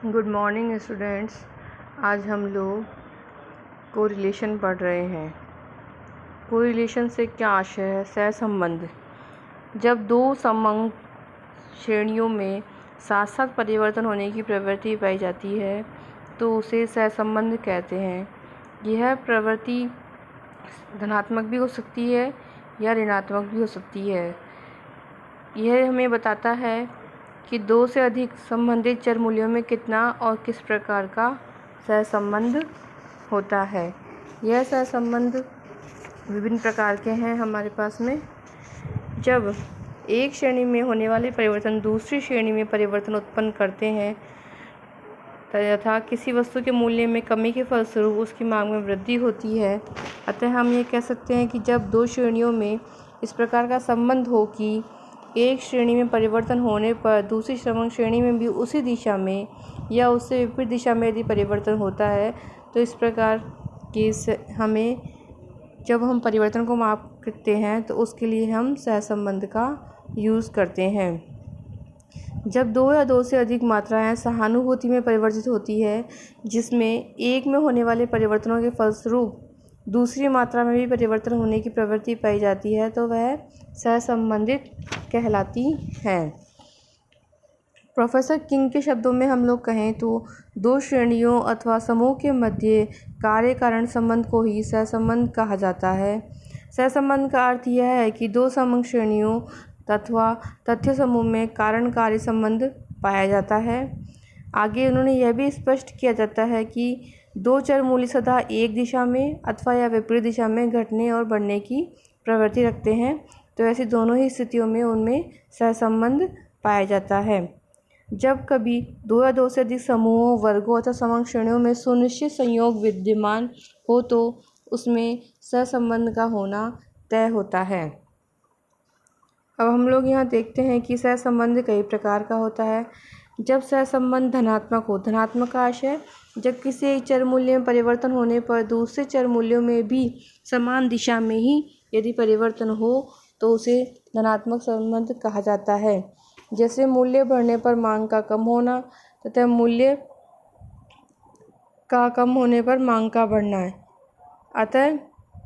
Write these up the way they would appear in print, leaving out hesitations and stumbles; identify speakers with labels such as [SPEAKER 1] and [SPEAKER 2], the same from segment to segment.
[SPEAKER 1] Good morning students. आज हम लोग कोरिलेशन पढ़ रहे हैं। कोरिलेशन से क्या आशय है? सहसंबंध। जब दो समंग श्रेणियों में साथ साथ परिवर्तन होने की प्रवृत्ति पाई जाती है तो उसे सहसंबंध कहते हैं। यह प्रवृत्ति धनात्मक भी हो सकती है या ऋणात्मक भी हो सकती है। यह हमें बताता है कि दो से अधिक संबंधित चर मूल्यों में कितना और किस प्रकार का सहसंबंध होता है। यह सहसंबंध विभिन्न प्रकार के हैं हमारे पास में। जब एक श्रेणी में होने वाले परिवर्तन दूसरी श्रेणी में परिवर्तन उत्पन्न करते हैं तथा किसी वस्तु के मूल्य में कमी के फलस्वरूप उसकी मांग में वृद्धि होती है, अतः हम ये कह सकते हैं कि जब दो श्रेणियों में इस प्रकार का संबंध हो कि एक श्रेणी में परिवर्तन होने पर दूसरी समंग श्रेणी में भी उसी दिशा में या उससे विपरीत दिशा में यदि परिवर्तन होता है तो इस प्रकार के हमें जब हम परिवर्तन को माप करते हैं तो उसके लिए हम सहसंबंध का यूज़ करते हैं। जब दो या दो से अधिक मात्राएं सहानुभूति में परिवर्तित होती है जिसमें एक में होने वाले परिवर्तनों के फलस्वरूप दूसरी मात्रा में भी परिवर्तन होने की प्रवृत्ति पाई जाती है तो वह सहसंबंधित कहलाती है। प्रोफेसर किंग के शब्दों में हम लोग कहें तो दो श्रेणियों अथवा समूह के मध्य कार्य कारण संबंध को ही सहसंबंध कहा जाता है। सहसंबंध का अर्थ यह है कि दो समंग श्रेणियों अथवा तथ्य समूह में कारण कार्य संबंध पाया जाता है। आगे उन्होंने यह भी स्पष्ट किया जाता है कि दो चर मूल्य सदा एक दिशा में अथवा या विपरीत दिशा में घटने और बढ़ने की प्रवृत्ति रखते हैं, तो ऐसी दोनों ही स्थितियों में उनमें सहसंबंध पाया जाता है। जब कभी दो या दो से अधिक समूहों, वर्गों अथवा समंग श्रेणियों में सुनिश्चित संयोग विद्यमान हो तो उसमें सहसंबंध का होना तय होता है। अब हम लोग यहाँ देखते हैं कि सहसंबंध कई प्रकार का होता है। जब सहसंबंध धनात्मक हो, धनात्मक का आशय जब किसी एक चर मूल्य में परिवर्तन होने पर दूसरे चर मूल्यों में भी समान दिशा में ही यदि परिवर्तन हो तो उसे धनात्मक संबंध कहा जाता है। जैसे मूल्य बढ़ने पर मांग का कम होना तथा मूल्य का कम होने पर मांग का बढ़ना है, अतः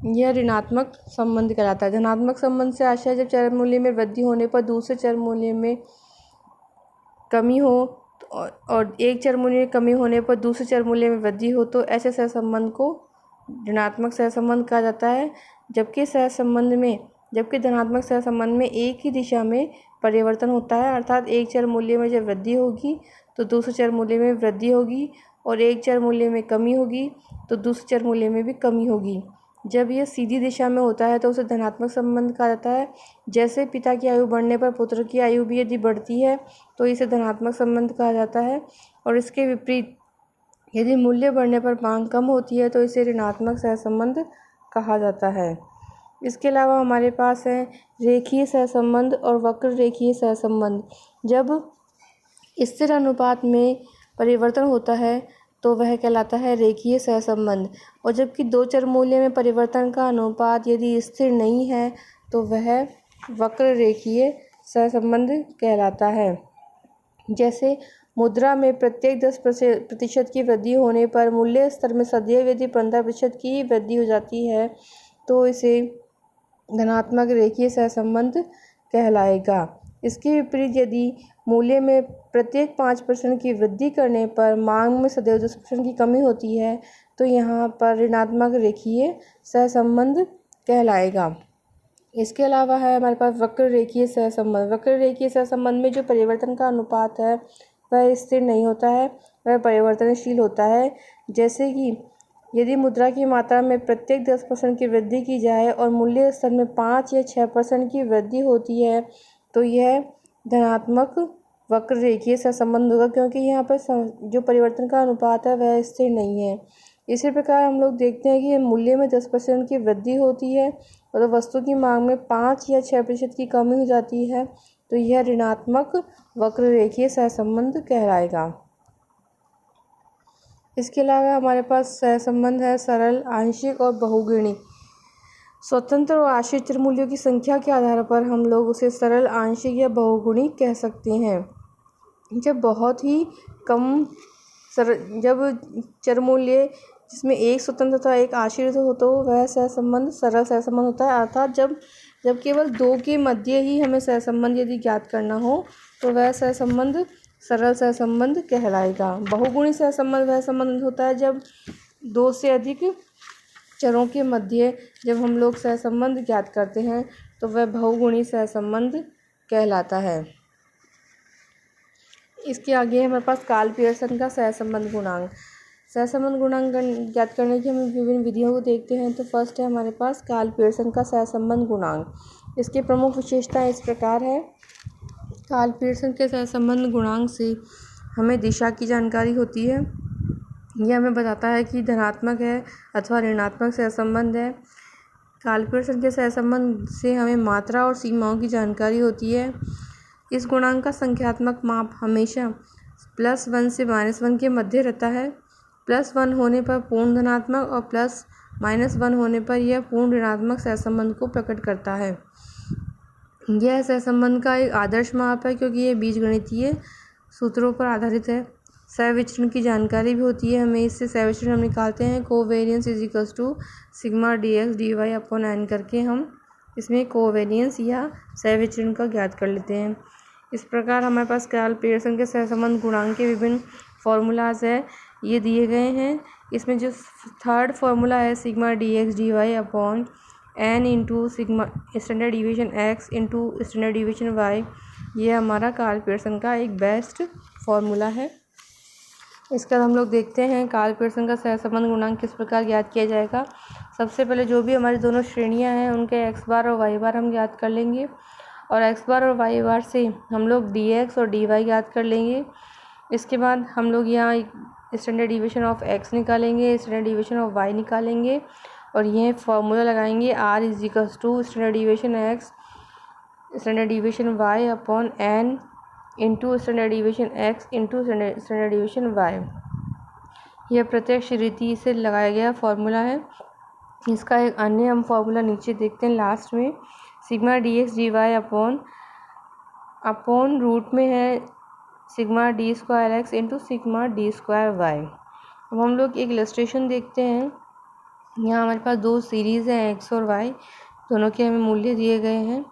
[SPEAKER 1] यह ऋणात्मक संबंध कहलाता है। धनात्मक संबंध से आशय जब चर मूल्य में वृद्धि होने पर दूसरे चर मूल्य में कमी हो और एक चर मूल्य में कमी होने पर दूसरे चर मूल्य में वृद्धि हो तो ऐसे सहसंबंध को ऋणात्मक सहसंबंध कहा जाता है। जबकि धनात्मक सहसंबंध में एक ही दिशा में परिवर्तन होता है, अर्थात एक चर मूल्य में जब वृद्धि होगी तो दूसरे चर मूल्य में वृद्धि होगी और एक चर मूल्य में कमी होगी तो दूसरे चर मूल्य में भी कमी होगी। जब यह सीधी दिशा में होता है तो उसे धनात्मक संबंध कहा जाता है। जैसे पिता की आयु बढ़ने पर पुत्र की आयु भी यदि बढ़ती है तो इसे धनात्मक संबंध कहा जाता है, और इसके विपरीत यदि मूल्य बढ़ने पर मांग कम होती है तो इसे ऋणात्मक सहसंबंध कहा जाता है। इसके अलावा हमारे पास है रेखीय सहसंबंध और वक्र रेखीय सहसंबंध। जब स्थिर अनुपात में परिवर्तन होता है तो वह कहलाता है रेखीय सहसंबंध, और जबकि दो चर मूल्य में परिवर्तन का अनुपात यदि स्थिर नहीं है तो वह वक्र रेखीय सहसंबंध कहलाता है। जैसे मुद्रा में प्रत्येक 10% की वृद्धि होने पर मूल्य स्तर में सदैव यदि 15% की वृद्धि हो जाती है तो इसे धनात्मक रेखीय सहसंबंध कहलाएगा। इसके विपरीत यदि मूल्य में प्रत्येक 5% की वृद्धि करने पर मांग में सदैव 10% की कमी होती है तो यहाँ पर ऋणात्मक रेखीय सहसंबंध कहलाएगा। इसके अलावा है हमारे पास वक्र रेखीय सहसंबंध। वक्र रेखीय सहसंबंध में जो परिवर्तन का अनुपात है वह स्थिर नहीं होता है, वह परिवर्तनशील होता है। जैसे कि यदि मुद्रा की मात्रा में प्रत्येक 10% की वृद्धि की जाए और मूल्य स्तर में 5 या 6% की वृद्धि होती है तो यह धनात्मक वक्र रेखीय सहसंबंध होगा, क्योंकि यहाँ पर जो परिवर्तन का अनुपात है वह स्थिर नहीं है। इसी प्रकार हम लोग देखते हैं कि मूल्य में 10% की वृद्धि होती है और वस्तु की मांग में 5 या 6% की कमी हो जाती है तो यह ऋणात्मक वक्र रेखीय सहसंबंध कहलाएगा। इसके अलावा हमारे पास सहसंबंध है सरल, आंशिक और बहुगुणी। स्वतंत्र और आश्रित चर मूल्यों की संख्या के आधार पर हम लोग उसे सरल, आंशिक या बहुगुणी कह सकते हैं। जब बहुत ही कम जब चरमूल्य जिसमें एक स्वतंत्र तथा एक आश्रित हो तो वह सहसंबंध सरल सहसंबंध होता है। अर्थात जब केवल दो के मध्य ही हमें सहसंबंध यदि ज्ञात करना हो तो वह सहसंबंध सरल सहसंबंध कहलाएगा। बहुगुणी सहसंबंध वह संबंध होता है जब दो से अधिक चरों के मध्य जब हम लोग सहसंबंध ज्ञात करते हैं तो वह बहुगुणी सहसंबंध कहलाता है। इसके आगे हमारे पास कार्ल पियर्सन का सहसंबंध गुणांक। सहसंबंध गुणांक ज्ञात करने की हम विभिन्न विधियों को देखते हैं। तो फर्स्ट है हमारे पास कार्ल पियर्सन का सहसंबंध गुणांक। इसकी प्रमुख विशेषताएं इस प्रकार है। कार्ल पियर्सन के सहसंबंध गुणांक से हमें दिशा की जानकारी होती है। यह हमें बताता है कि धनात्मक है अथवा ऋणात्मक सहसंबंध है। कार्ल पियर्सन के सहसंबंध से हमें मात्रा और सीमाओं की जानकारी होती है। इस गुणांक का संख्यात्मक माप हमेशा +1 से -1 के मध्य रहता है। +1 होने पर पूर्ण धनात्मक और +-1 होने पर यह पूर्ण ऋणात्मक सहसंबंध को प्रकट करता है। यह सहसंबंध का एक आदर्श माप है क्योंकि यह बीजगणितीय सूत्रों पर आधारित है। सहविचरण की जानकारी भी होती है हमें। इससे सहविचरण हम निकालते हैं covariance = sigma dx dy upon n करके हम इसमें कोवेरियंस या सहविचरण का ज्ञात कर लेते हैं। इस प्रकार हमारे पास कार्ल पियर्सन के सहसंबंध गुणांक के विभिन्न फार्मूलाज है, ये दिए गए हैं। इसमें जो थर्ड फार्मूला है sigma dx dy upon n into sigma standard division x into standard division y, ये हमारा कार्ल पियर्सन का एक बेस्ट फार्मूला है। इसका हम लोग देखते हैं कार्ल पियर्सन का सहसंबंध गुणांक किस प्रकार ज्ञात किया जाएगा। सबसे पहले जो भी हमारी दोनों श्रेणियां हैं उनके x बार और y बार हम ज्ञात कर लेंगे और x बार और y बार से हम लोग dx और dy ज्ञात कर लेंगे। इसके बाद हम लोग यहाँ स्टैंडर्ड डिवीजन ऑफ x निकालेंगे, स्टैंडर्ड डिवीजन ऑफ y निकालेंगे और यह फार्मूला लगाएंगे r = standard division x standard division y upon n into standard division x into standard division y। यह प्रत्यक्ष रीति से लगाया गया फार्मूला है। इसका एक अन्य हम फार्मूला नीचे देखते हैं लास्ट में। Sigma dx dy upon root में है sigma d² x into sigma d² y। अब हम लोग एक इलस्ट्रेशन देखते हैं। यहाँ हमारे पास दो सीरीज़ हैं x और y, दोनों के हमें मूल्य दिए गए हैं।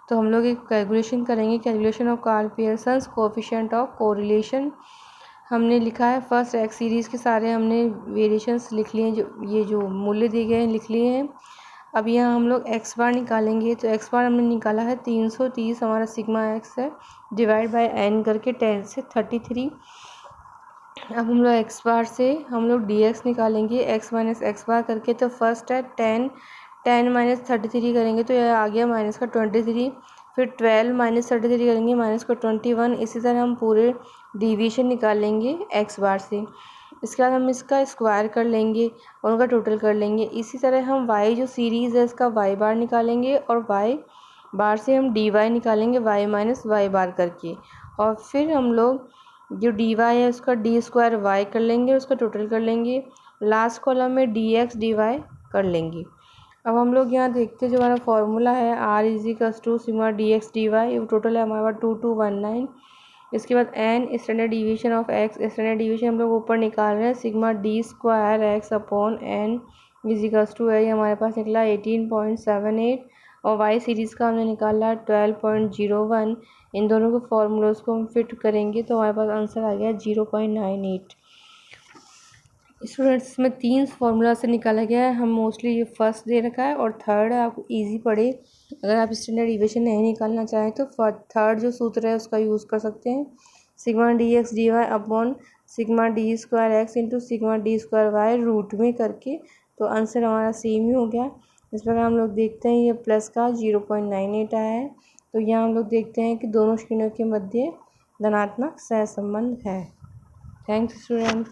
[SPEAKER 1] तो हम लोग एक कैलकुलेशन करेंगे, calculation of Karl Pearson's coefficient of correlation. हमने लिखा है फर्स्ट x सीरीज़ के सारे हमने वेरिएशंस लिख लिए हैं, जो मूल्य दिए गए हैं लिख लिए हैं। अब यहाँ हम लोग x बार निकालेंगे। तो x बार हमने निकाला है 330 हमारा सिग्मा x है, डिवाइड बाय n करके 10 से 33। अब हम लोग x बार से हम लोग dx निकालेंगे, x माइनस x बार करके। तो फर्स्ट है 10 माइनस 33 करेंगे तो यह आ गया -23। फिर 12 माइनस 33 करेंगे -21। इसी तरह हम पूरे डिवीजन निकालेंगे x बार से। इसके बाद हम इसका स्क्वायर कर लेंगे और उनका टोटल कर लेंगे। इसी तरह हम y जो सीरीज़ है इसका y बार निकालेंगे और y बार से हम dy निकालेंगे y माइनस y बार करके। और फिर हम लोग जो dy है उसका d² y कर लेंगे, उसका टोटल कर लेंगे। लास्ट कॉलम में dx dy कर लेंगे। अब हम लोग यहाँ देखते हैं जो हमारा फार्मूला है r = सिग्मा dx dy, वो टोटल है हमारे पास 2219। इसके बाद n standard division of x, standard division हम लोग ऊपर निकाल रहे हैं sigma d² x upon n = है, ये हमारे पास निकला 18.78। और y सीरीज़ का हमने निकाला 12.01। इन दोनों के फार्मूलोज़ को हम फिट करेंगे तो हमारे पास आंसर आ गया 0.98। स्टूडेंट्स इसमें 3 फार्मूला से निकाला गया है। हम मोस्टली ये फर्स्ट दे रखा है और थर्ड है, आपको इजी पड़े। अगर आप स्टैंडर्ड डिवीजन नहीं निकालना चाहें तो थर्ड जो सूत्र है उसका यूज़ कर सकते हैं। Sigma dx dy upon sigma d² x into sigma d² y root में करके, तो आंसर हमारा सेम ही हो गया। इस प्रकार हम लोग देखते हैं ये प्लस का 0.98 आया है। तो यहाँ हम लोग देखते हैं कि दोनों श्रेणियों के मध्य धनात्मक सहसंबंध है। Thanks student.